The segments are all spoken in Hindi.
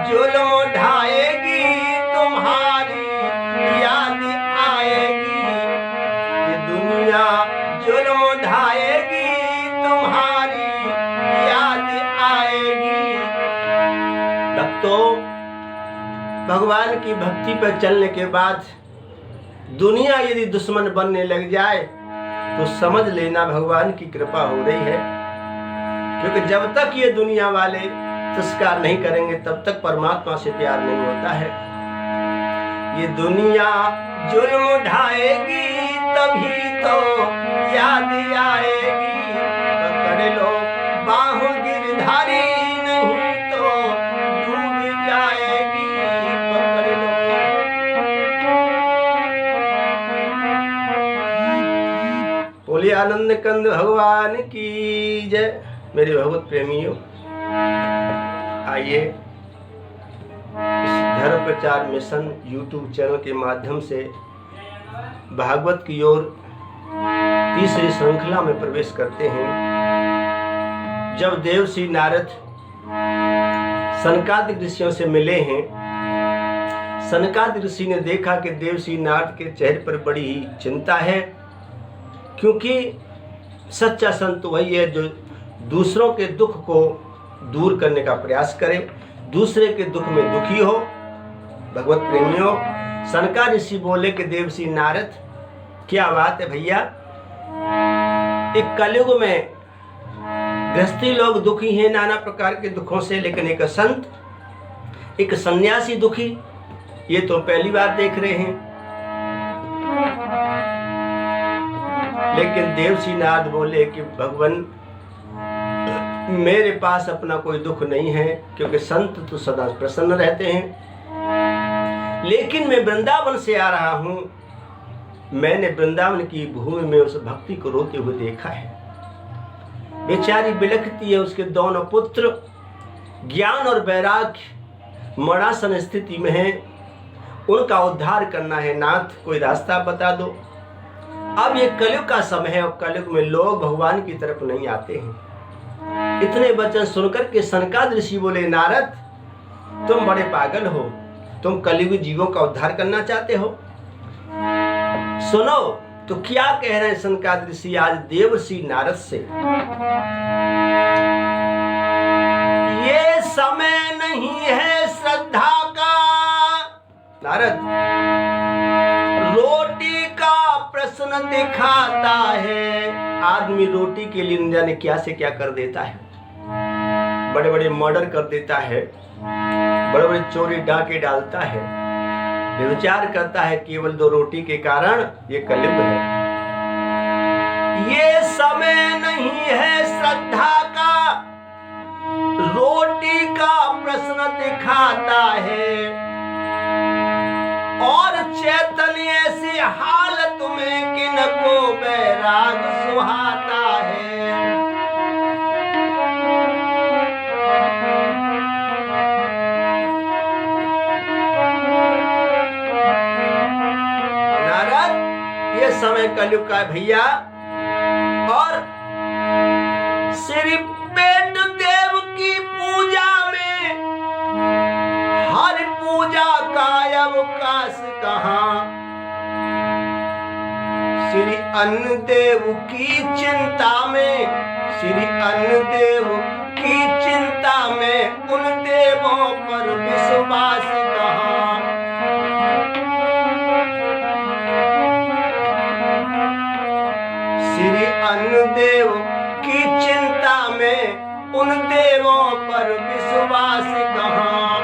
जुल्म ढाएगी तुम्हारी याद आएगी, ये दुनिया जुल्म ढाएगी तुम्हारी याद आएगी। भक्तों, भगवान की भक्ति पर चलने के बाद दुनिया यदि दुश्मन बनने लग जाए तो समझ लेना भगवान की कृपा हो रही है, क्योंकि जब तक ये दुनिया वाले तिरस्कार नहीं करेंगे तब तक परमात्मा से प्यार नहीं होता है। ये दुनिया जुल्म ढाएगी तभी तो याद आएगी, पकड़ लो बाहों गिरधारी नहीं तो डूब जाएगी, पकड़ लो। बोलिए आनंद कंद भगवान की जय। मेरे भगवत प्रेमियों, आइए इस धर्म प्रचार मिशन YouTube चैनल के माध्यम से भागवत की ओर तीसरी श्रृंखला में प्रवेश करते हैं। जब देवर्षि नारद सनकादिक ऋषियों से मिले हैं, सनकादिक ऋषि ने देखा कि देवर्षि नारद के चेहरे पर बड़ी ही चिंता है, क्योंकि सच्चा संत वही है जो दूसरों के दुख को दूर करने का प्रयास करे, दूसरे के दुख में दुखी हो। भगवत प्रेमियों, सनकादिक ऋषि बोले कि देवर्षि नारद, क्या बात है भैया, एक कलयुग में गृहस्थी लोग दुखी हैं नाना प्रकार के दुखों से, लेकिन एक संत, एक सन्यासी दुखी, ये तो पहली बार देख रहे हैं। लेकिन देवर्षि नारद बोले कि भगवान, मेरे पास अपना कोई दुख नहीं है, क्योंकि संत तो सदा प्रसन्न रहते हैं, लेकिन मैं वृंदावन से आ रहा हूं, मैंने वृंदावन की भूमि में उस भक्ति को रोते हुए देखा है। बेचारी बिलखती है, उसके दोनों पुत्र ज्ञान और वैराग्य मरासन स्थिति में हैं, उनका उद्धार करना है, नाथ कोई रास्ता बता दो। अब ये कलयुग का समय है और कलयुग में लोग भगवान की तरफ नहीं आते हैं। इतने वचन सुनकर के सनकादिक ऋषि बोले, नारद तुम बड़े पागल हो, तुम कलयुगी जीवों का उद्धार करना चाहते हो। सुनो तो क्या कह रहे हैं सनकादिक ऋषि आज देवर्षि नारद से। ये समय नहीं है श्रद्धा का, नारद रोटी का प्रश्न दिखाता है। आदमी रोटी के लिए न जाने क्या से क्या कर देता है, बड़े बड़े मर्डर कर देता है, बड़े बड़े चोरी डाके डालता है, व्यभिचार करता है केवल 2 रोटी के कारण। ये कलयुग है। ये समय नहीं है श्रद्धा का, रोटी का प्रश्न दिखाता है, और चैतन्य से हालत में किनको बैराग सुहाता है। नारद, ये समय कलयुग का भैया, और श्री पेट देव की पूजा में हर पूजा का अवकाश कहाँ। श्री अन्न देव की चिंता में, श्री अन्न देव की चिंता में उन देवों पर विश्वास कहाँ। श्री अन्न देव की चिंता में उन देवों पर विश्वास कहाँ।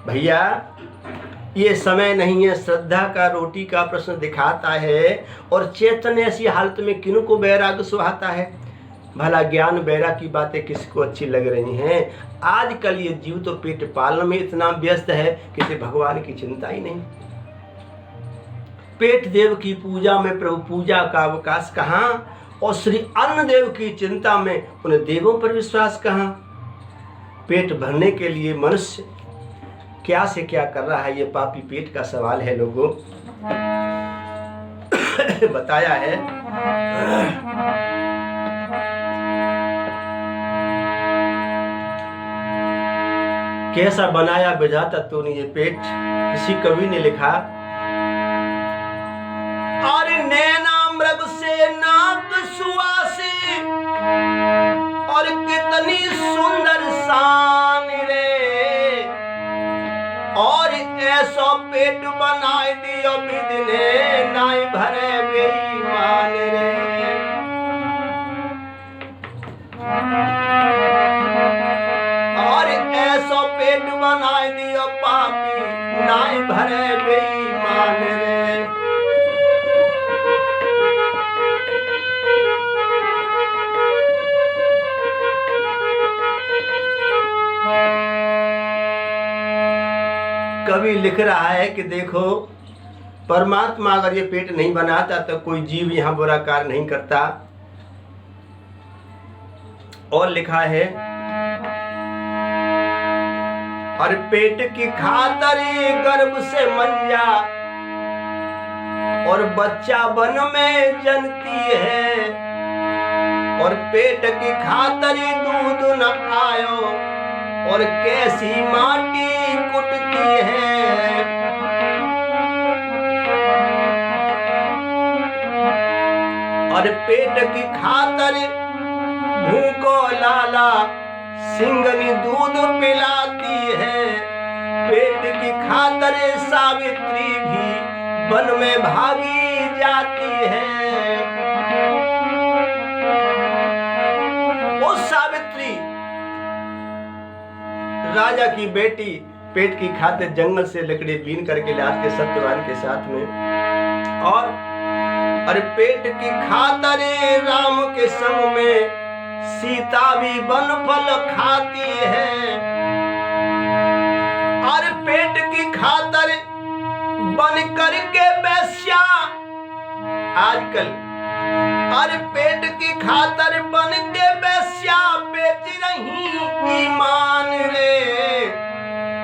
भैया, ये समय नहीं है श्रद्धा का, रोटी का प्रश्न दिखाता है, और चैतन्य ऐसी हालत में किनको बैराग सुहाता है। भला ज्ञान वैराग की बातें किसको अच्छी लग रही हैं। आजकल ये जीव तो पेट पालन में इतना व्यस्त है कि इसे भगवान की चिंता ही नहीं। पेट देव की पूजा में प्रभु पूजा का अवकाश कहाँ, और श्री अन्न देव की चिंता में उन देवों पर विश्वास कहाँ। पेट भरने के लिए मनुष्य क्या से क्या कर रहा है, ये पापी पेट का सवाल है लोगों। बताया है कैसा बनाया विधाता तूने ये पेट। किसी कवि ने लिखा, और नैना मृग से नाक सुवासी, और कितनी सुंदर शान रे, और ऐसो पेट बनाए दियो विधि ने, नाई भरे बेईमान रे। और ऐसो पेट बनाए दियो पापी, नाई भरे बेईमान रे। कवि लिख रहा है कि देखो, परमात्मा अगर ये पेट नहीं बनाता तो कोई जीव यहाँ बुरा कार्य नहीं करता। और लिखा है, और पेट की खातर गर्भ से मंजा, और बच्चा वन में जनती है, और पेट की खातर दूध न आयो, और कैसी माटी कुटती है। और पेट की खातर भूखो लाला, सिंगनी दूध पिलाती है। पेट की खातर सावित्री भी वन में भागी जाती है। वो सावित्री राजा की बेटी पेट की खातिर जंगल से लकड़ी बीन करके लाते सत्यवान के साथ में। और पेट की खातिर राम के संग में सीता भी वन फल खाती है। और पेट की खातिर बन करके बेस्या आजकल, और पेट की खातिर बन के बेस्या बेच रही ईमान रे।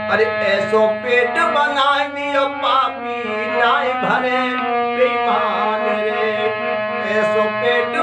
अरे ऐसो पेट बना दियो पापी, नाई भरे बेईमान रे। ऐसो पेट